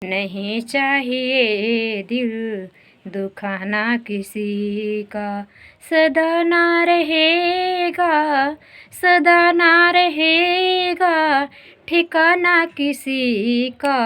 नहीं चाहिए दिल दुखाना किसी का। सदा ना रहेगा, सदा ना रहेगा ठिकाना किसी का।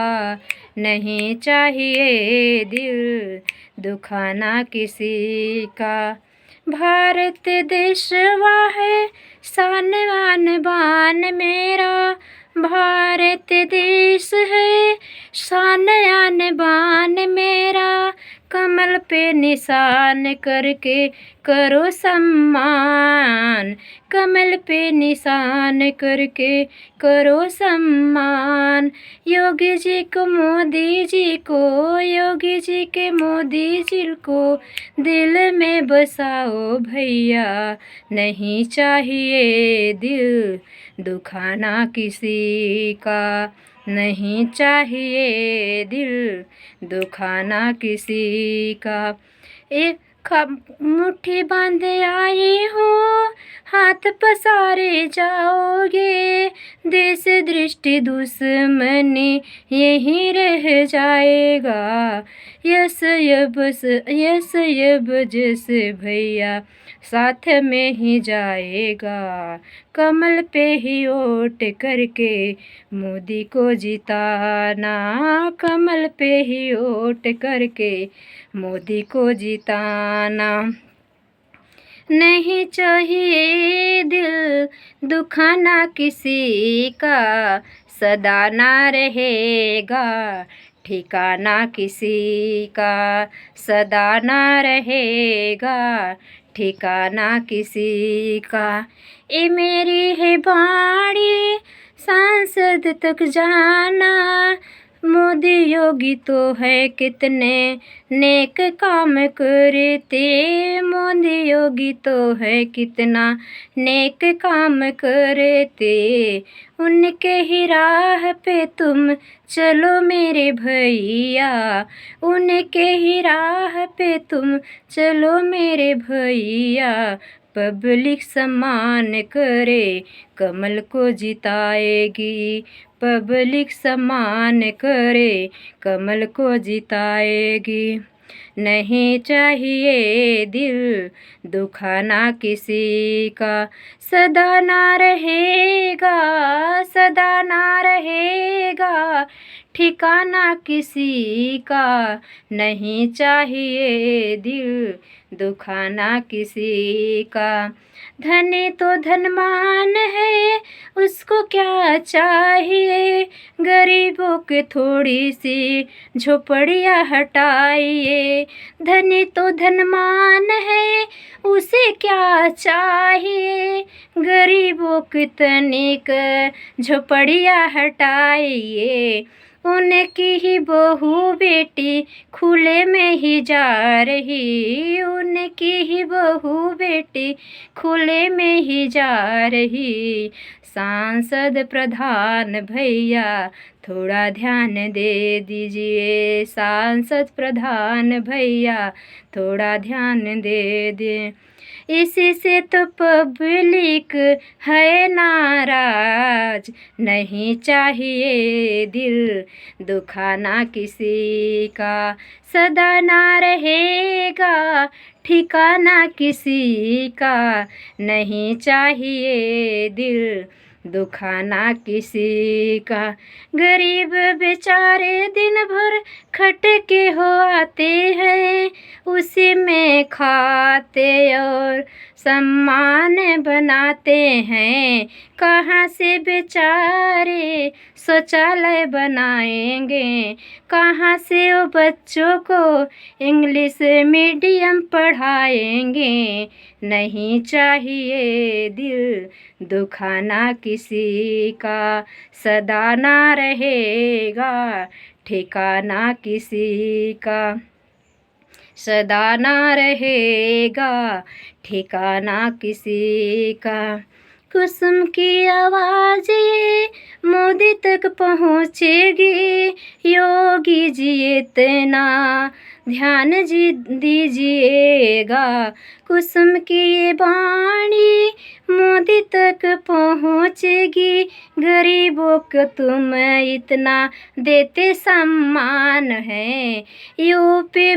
नहीं चाहिए दिल दुखाना किसी का। भारत देशवा है शान आन बान मेरा। भारत देश है शान आन बान मेरा। कमल पे निशान करके करो सम्मान। कमल पे निशान करके करो सम्मान। योगी जी को मोदी जी को, योगी जी के मोदी जी को दिल में बसाओ भैया। नहीं चाहिए दिल दुखाना किसी का। नहीं चाहिए दिल दुखाना किसी का। एक मुट्ठी बांधे आई हो, हाथ पसारे जाओगे। देश दृष्टि दुश्मनी यहीं रह जाएगा। यस यब जस भैया साथ में ही जाएगा। कमल पे ही वोट करके मोदी को जिताना। कमल पे ही वोट करके मोदी को जिताना। नहीं चाहिए दिल दुखाना किसी का। सदा ना रहेगा ठिकाना किसी का। सदा ना रहेगा ठिकाना किसी का। ये मेरी है बाणी सांसद तक जाना। मोदी योगी तो है कितने नेक काम करते। मोदी योगी तो है कितना नेक काम करते। उनके ही राह पे तुम चलो मेरे भैया। उनके ही राह पे तुम चलो मेरे भैया। पब्लिक सम्मान करे कमल को जिताएगी। पब्लिक सम्मान करे कमल को जिताएगी। नहीं चाहिए दिल दुखाना किसी का। सदा ना रहेगा, सदा ना रहेगा ठिकाना किसी का। नहीं चाहिए दिल दुखाना किसी का। धनी तो धनवान है उसको क्या चाहिए। गरीबों के थोड़ी सी झोपड़ियाँ हटाइए। धनी तो धनवान है उसे क्या चाहिए। गरीबों की तनिक झोपड़ियाँ हटाइए। उनकी ही बहू बेटी खुले में ही जा रही। उनकी ही बहू बेटी खुले में ही जा रही। सांसद प्रधान भैया थोड़ा ध्यान दे दीजिए। सांसद प्रधान भैया थोड़ा ध्यान दे दें। इसी से तो पब्लिक है नाराज। नहीं चाहिए दिल दुखाना किसी का। सदा ना रहेगा ठिकाना किसी का। नहीं चाहिए दिल दुखाना किसी का। गरीब बेचारे दिन भर खट के हो आते हैं। उसी में खाते और सम्मान बनाते हैं। कहाँ से बेचारे शौचालय बनाएंगे। कहाँ से वो बच्चों को इंग्लिश मीडियम पढ़ाएंगे। नहीं चाहिए दिल दुखाना किसी का। सदा ना रहेगा ठिकाना किसी का। सदा ना रहेगा ठिकाना किसी का। कुसुम की आवाज़ ये मोदी तक पहुँचेगी। योगी जी इतना ध्यान जी दीजिएगा। कुसुम की ये वाणी मोदी तक पहुँचेगी। गरीबों को तुम इतना देते सम्मान है। यूपी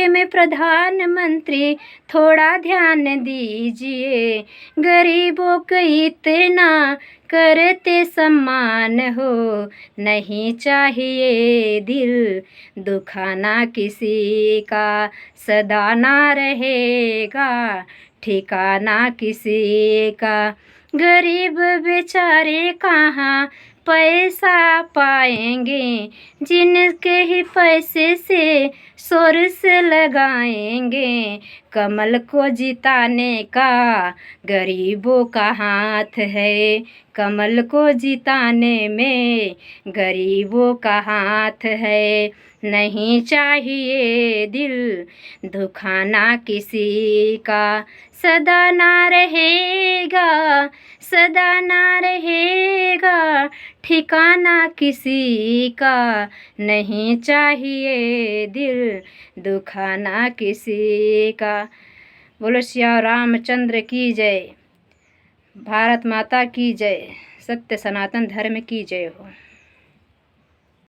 में प्रधानमंत्री थोड़ा ध्यान दीजिए। गरीबों को इतना करते सम्मान हो। नहीं चाहिए दिल दुखाना किसी का, सदा ना रहेगा ठिकाना किसी का। गरीब बेचारे कहाँ पैसा पाएंगे, जिनके ही पैसे से सोर्स लगाएंगे। कमल को जिताने का गरीबों का हाथ है। कमल को जिताने में गरीबों का हाथ है। नहीं चाहिए दिल दुखाना किसी का, सदा ना रहेगा, सदा ना रहेगा ठिकाना किसी का। नहीं चाहिए दिल दुखाना किसी का। बोलो श्री रामचंद्र की जय। भारत माता की जय। सत्य सनातन धर्म की जय हो।